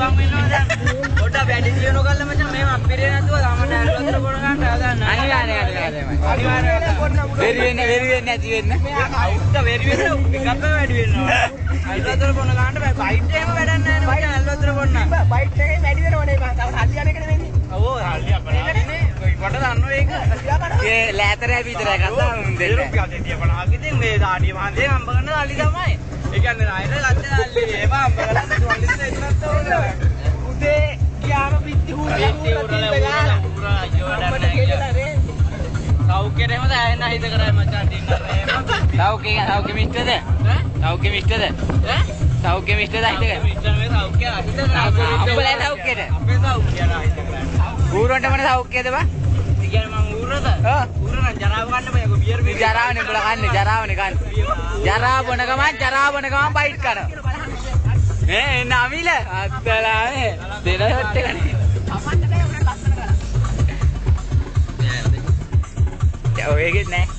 ලං වෙනවා දැන්. පොඩ්ඩක් වැඩි දියුණු කරලා මචං මේව අපිරේ නැතුව ළමට ඇල්ලතර පොණ ගන්න හදන්න. අනිවාර්යයෙන්. වෙරි වෙන්නේ නැති වෙන්න. අවුද්ද වෙරි වෙන්න පිකප් වැඩි වෙනවා. ඇල්ලතර පොණ ගන්න බෑ. බයිට් එකම වැඩක් නැහැ නේ මචං ඇල්ලතර පොණ. බයිට් එකේ වැඩි වෙනවනේ මම. තව හල්ලියන එකනේ වෙන්නේ. ඔව් හල්ලිය අපරාධනේ. වට දන්නෝ ඒක. ඒ ලෑතරයි විතරයි කතාව දෙන්නේ. රුපියල් 250 ඉතින් මේ දාඩිය මහන්දේ හම්බ කරන දාලි තමයි. ඒ කියන්නේ රායන ගත්ත දාලි ඒව හම්බ කරලා තුවල්ලිත් එන්නත් ඕනේ. උදේ ගියාම පිටි හුරලා සෞඛ්‍යෙ රෙමද ඇහෙන්න හිත කරයි මචං ඩින්නර් සෞඛ්‍ය මිස්ටර්ද? සෞඛ්‍ය මිස්ටර්ද? සෞඛ්‍ය මිස්ටර්ද හිත කර? මිස්ටර් මේ සෞඛ්‍ය හිත කරා. අපේ සෞඛ්‍යෙද? අපේ සෞඛ්‍ය නා හිත කරා. ඌරන්ට මොන සෞඛ්‍යද බා? කියන්නේ මං ඌරද? ඌර නම් ජරාව ගන්න බෑ. යකෝ බියර් මේ ජරාවනේ උඹලා කන්නේ ජරාවනේ කන්නේ. ජරාව බොන ගමන් බයිට් කරනවා. එන්න අමිල අත්තලානේ දෙන හොට් එකනේ. අපන්න බෑ උඩ ලස්සන කරා. ඔයගෙත් නෑ.